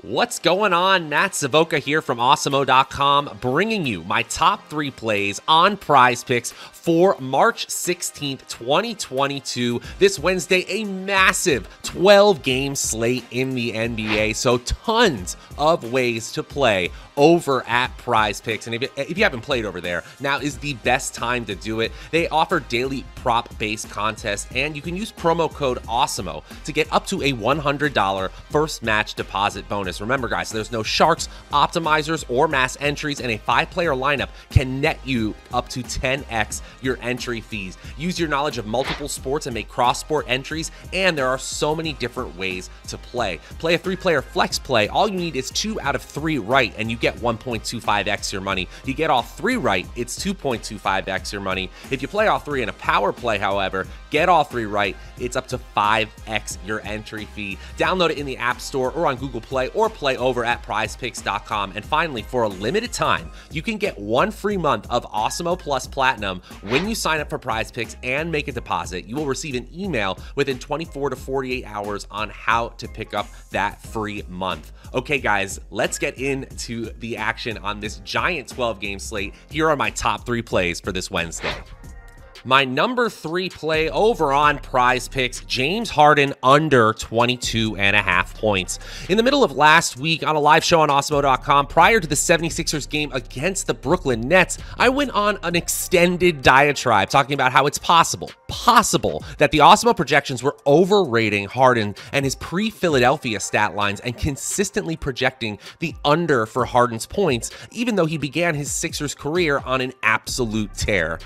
What's going on? Matt Savoca here from Awesemo.com, bringing you my top 3 plays on PrizePicks for March 16th, 2022. This Wednesday, a massive 12-game slate in the NBA, so tons of ways to play over at PrizePicks. And if you haven't played over there, now is the best time to do it. They offer daily prop-based contests, and you can use promo code Awesemo to get up to a $100 first match deposit bonus. Remember, guys, there's no sharks, optimizers, or mass entries, and a 5-player lineup can net you up to 10x your entry fees. Use your knowledge of multiple sports and make cross-sport entries, and there are so many different ways to play. Play a 3-player flex play. All you need is 2 out of 3 right, and you get 1.25x your money. You get all 3 right, it's 2.25x your money. If you play all 3 in a power play, however, get all 3 right, it's up to 5x your entry fee. Download it in the App Store or on Google Play, or play over at prizepicks.com. And finally, for a limited time, you can get 1 free month of Awesemo Plus Platinum when you sign up for PrizePicks and make a deposit. You will receive an email within 24 to 48 hours on how to pick up that free month. Okay, guys, let's get into the action on this giant 12-game slate. Here are my top 3 plays for this Wednesday. My number 3 play over on PrizePicks, James Harden under 22.5 points. In the middle of last week on a live show on Awesemo.com, prior to the 76ers game against the Brooklyn Nets, I went on an extended diatribe talking about how it's possible that the Awesemo projections were overrating Harden and his pre-Philadelphia stat lines and consistently projecting the under for Harden's points, even though he began his Sixers career on an absolute tear.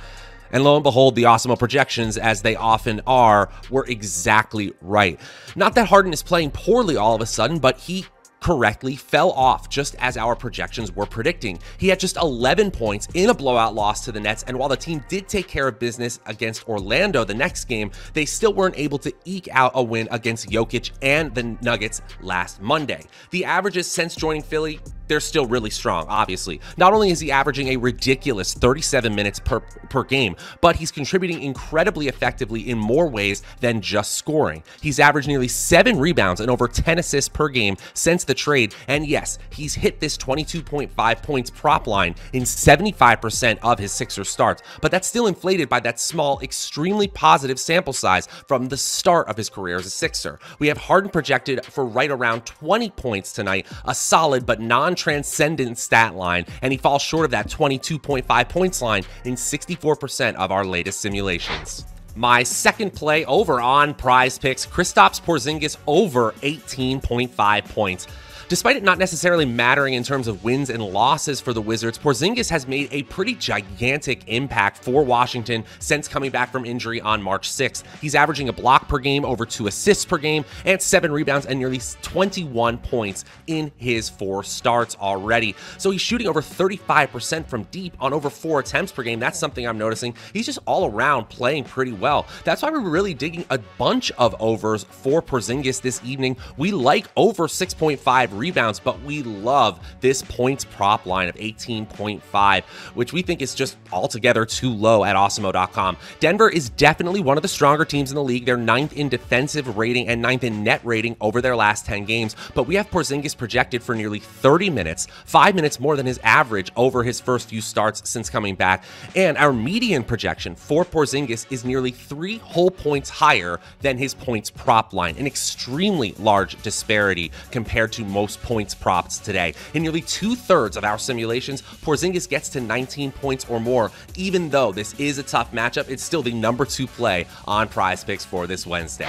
And lo and behold, the Awesemo projections, as they often are, were exactly right. Not that Harden is playing poorly all of a sudden, but he correctly fell off just as our projections were predicting. He had just 11 points in a blowout loss to the Nets, and while the team did take care of business against Orlando the next game, they still weren't able to eke out a win against Jokic and the Nuggets last Monday. The averages since joining Philly, they're still really strong, obviously. Not only is he averaging a ridiculous 37 minutes per game, but he's contributing incredibly effectively in more ways than just scoring. He's averaged nearly 7 rebounds and over 10 assists per game since the trade, and yes, he's hit this 22.5 points prop line in 75% of his Sixers starts, but that's still inflated by that small, extremely positive sample size from the start of his career as a Sixer. We have Harden projected for right around 20 points tonight, a solid but non-transcendent stat line, and he falls short of that 22.5 points line in 64% of our latest simulations. My second play over on PrizePicks, Kristaps Porzingis over 18.5 points. Despite it not necessarily mattering in terms of wins and losses for the Wizards, Porzingis has made a pretty gigantic impact for Washington since coming back from injury on March 6th. He's averaging a block per game, over 2 assists per game, and 7 rebounds and nearly 21 points in his 4 starts already. So he's shooting over 35% from deep on over 4 attempts per game. That's something I'm noticing. He's just all around playing pretty well. That's why we're really digging a bunch of overs for Porzingis this evening. We like over 6.5 rebounds, but we love this points prop line of 18.5, which we think is just altogether too low at Awesemo.com. Denver is definitely one of the stronger teams in the league. They're 9th in defensive rating and 9th in net rating over their last 10 games, but we have Porzingis projected for nearly 30 minutes, 5 minutes more than his average over his first few starts since coming back, and our median projection for Porzingis is nearly 3 whole points higher than his points prop line, an extremely large disparity compared to most points props today. In nearly 2/3 of our simulations, Porzingis gets to 19 points or more. Even though this is a tough matchup, it's still the number 2 play on PrizePicks for this Wednesday.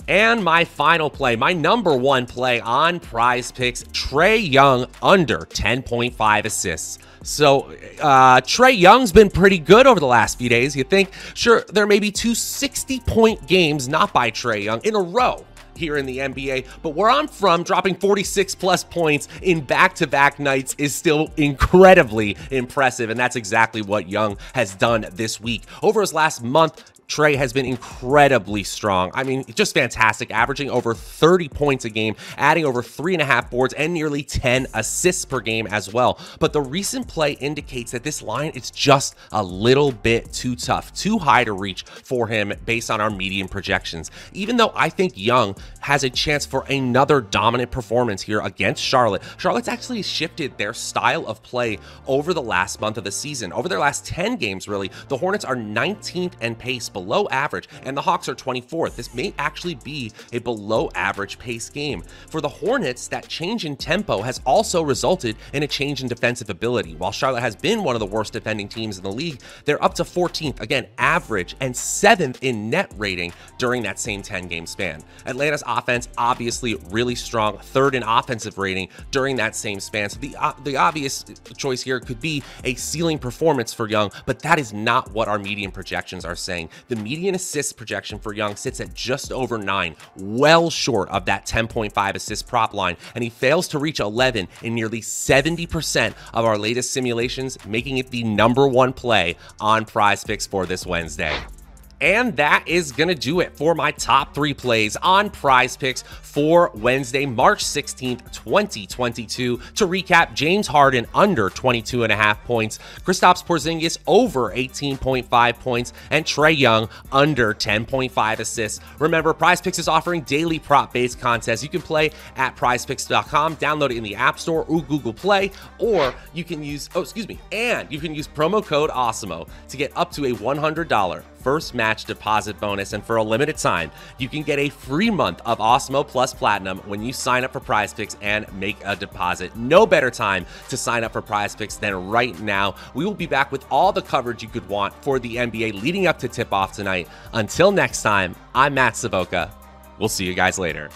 And my final play, my number 1 play on PrizePicks, Trae Young under 10.5 assists. So Trae Young's been pretty good over the last few days. You think, sure, there may be 2 60-point games not by Trae Young in a row here in the NBA, but where I'm from, dropping 46 plus points in back-to-back nights is still incredibly impressive, and that's exactly what Young has done this week. Over his last month, Trae has been incredibly strong. I mean, just fantastic, averaging over 30 points a game, adding over 3.5 boards and nearly 10 assists per game as well. But the recent play indicates that this line is just a little bit too tough, too high to reach for him based on our median projections. Even though I think Young has a chance for another dominant performance here against Charlotte. Charlotte's actually shifted their style of play over the last month of the season. Over their last 10 games, really, the Hornets are 19th in pace, below average, and the Hawks are 24th. This may actually be a below average pace game. For the Hornets, that change in tempo has also resulted in a change in defensive ability. While Charlotte has been one of the worst defending teams in the league, they're up to 14th, again, average, and 7th in net rating during that same 10-game span. Atlanta's offense, obviously really strong, 3rd in offensive rating during that same span. So the obvious choice here could be a ceiling performance for Young, but that is not what our median projections are saying. The median assist projection for Young sits at just over 9, well short of that 10.5 assist prop line, and he fails to reach 11 in nearly 70% of our latest simulations, making it the #1 play on PrizePicks for this Wednesday. And that is going to do it for my top 3 plays on PrizePicks for Wednesday, March 16th, 2022. To recap, James Harden under 22.5 points, Kristaps Porzingis over 18.5 points, and Trae Young under 10.5 assists. Remember, PrizePicks is offering daily prop-based contests. You can play at prizepicks.com, download it in the App Store or Google Play, or you can use, and you can use promo code Awesemo to get up to a $100 first match deposit bonus. And for a limited time, you can get a free month of Awesemo Plus Platinum when you sign up for PrizePicks and make a deposit. No better time to sign up for PrizePicks than right now. We will be back with all the coverage you could want for the NBA leading up to tip-off tonight. Until next time, I'm Matt Savoca. We'll see you guys later.